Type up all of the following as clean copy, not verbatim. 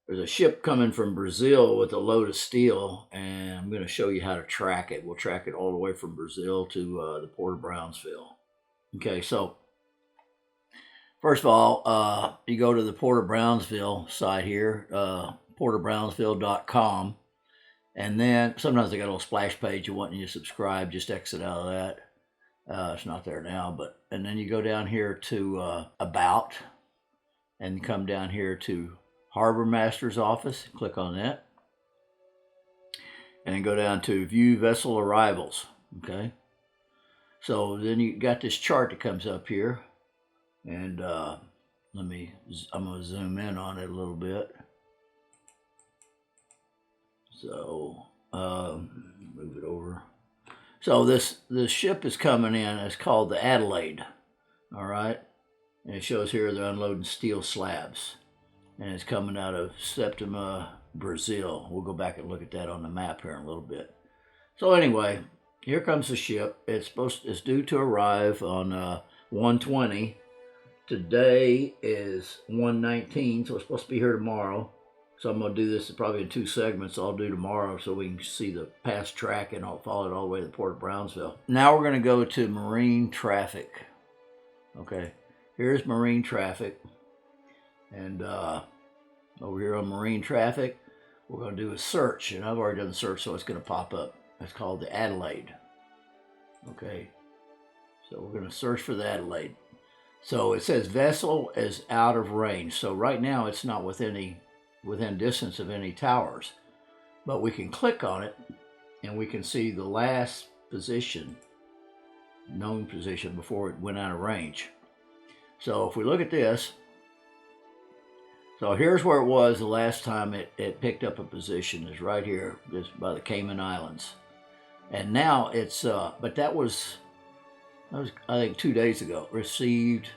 there's a ship coming from Brazil with a load of steel, and I'm going to show you how to track it. We'll track it all the way from Brazil to the port of Brownsville. Okay, so first of all, you go to the Port of Brownsville site here, portofbrownsville.com, and then sometimes they got a little splash page you want you to subscribe. Just exit out of that. It's not there now, and then you go down here to About, and come down here to Harbor Master's Office. Click on that, and then go down to View Vessel Arrivals. Okay, so then you got this chart that comes up here, and I'm going to zoom in on it a little bit. So move it over. So this ship is coming in. It's called the Adelaide. All right, and it shows here they're unloading steel slabs, and it's coming out of Septima, Brazil. We'll go back and look at that on the map here in a little bit. So anyway, here comes the ship. It's due to arrive on 120. Today is 119, so it's supposed to be here tomorrow. So I'm going to do this probably in 2 segments. I'll do tomorrow so we can see the past track, and I'll follow it all the way to the Port of Brownsville. Now we're going to go to marine traffic. Okay, here's marine traffic. And over here on marine traffic, we're going to do a search. And I've already done the search, so it's going to pop up. It's called the Adelaide. Okay, so we're going to search for the Adelaide. So it says vessel is out of range. So right now it's not within distance of any towers, but we can click on it and we can see the last position, known position before it went out of range. So if we look at this, so here's where it was the last time it picked up a position, is right here, just by the Cayman Islands. And now it's, but that was I think 2 days ago, received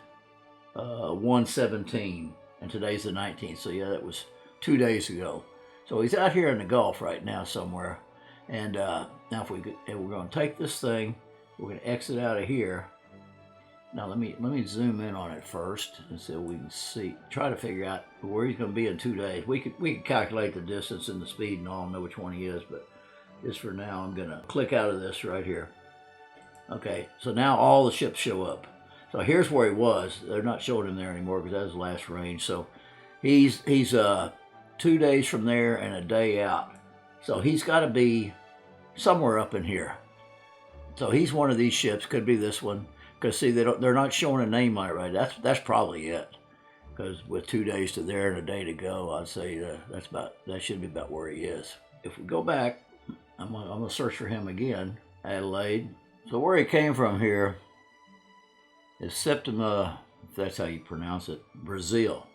117, and today's the 19th. So yeah, that was 2 days ago. So he's out here in the Gulf right now somewhere. And now if we're going to take this thing, we're going to exit out of here. Now let me zoom in on it first, and so we can see, try to figure out where he's going to be in 2 days. We could calculate the distance and the speed and all, know which one he is, but just for now, I'm going to click out of this right here. Okay, so now all the ships show up. So here's where he was. They're not showing him there anymore because that was the last range. So he's 2 days from there and a day out. So he's got to be somewhere up in here. So he's one of these ships. Could be this one. Because see, they're not showing a name on it right. That's probably it. Because with 2 days to there and a day to go, I'd say that should be about where he is. If we go back, I'm gonna search for him again. Adelaide. So where he came from here is Septima, if that's how you pronounce it, Brazil.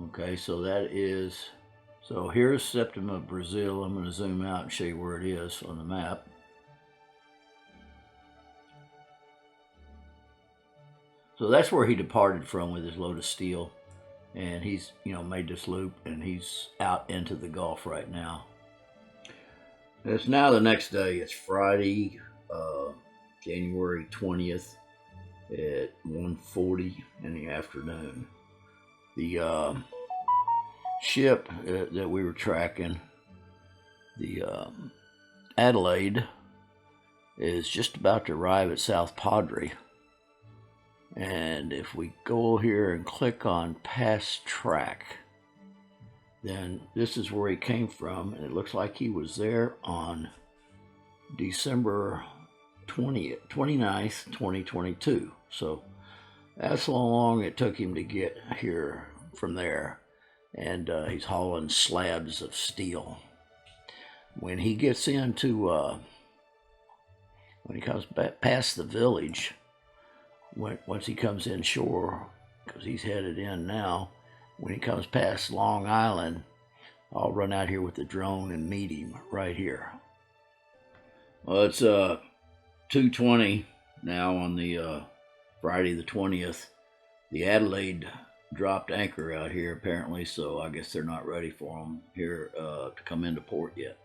Okay, so that is, so here's Septima, Brazil. I'm going to zoom out and show you where it is on the map. So that's where he departed from with his load of steel. And he's, made this loop, and he's out into the Gulf right now. It's now the next day. It's Friday, January 20th at 1:40 in the afternoon. The ship that we were tracking, the Adelaide, is just about to arrive at South Padre. And if we go here and click on Past Track, then this is where he came from, and it looks like he was there on December 29th, 2022. So that's how long it took him to get here from there. And he's hauling slabs of steel. When he gets into, when he comes back past the village, once he comes inshore, because he's headed in now, when he comes past Long Island, I'll run out here with the drone and meet him right here. Well, it's 2:20 now on the Friday the 20th. The Adelaide dropped anchor out here apparently, so I guess they're not ready for him here to come into port yet.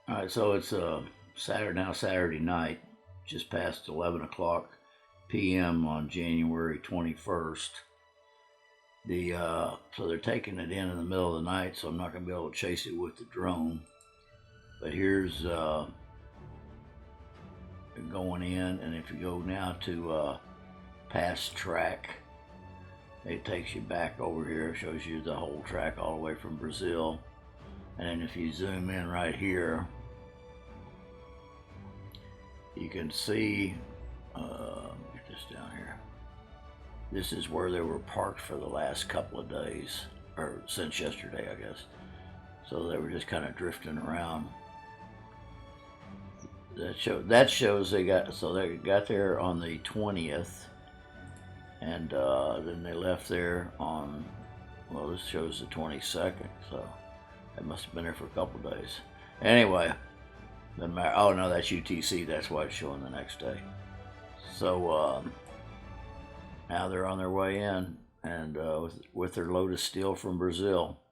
All right, so it's Saturday night, just past 11 o'clock p.m. on January 21st. So they're taking it in the middle of the night, so I'm not going to be able to chase it with the drone. But here's going in, and if you go now to past track, it takes you back over here, shows you the whole track all the way from Brazil. And then if you zoom in right here, you can see, get this down here. This is where they were parked for the last couple of days, or since yesterday, I guess. So they were just kind of drifting around. That shows they got there on the 20th, and then they left there on, well, this shows the 22nd, so they must have been there for a couple of days. Anyway, oh no, that's UTC. That's why it's showing the next day. So now they're on their way in, and with their load of steel from Brazil.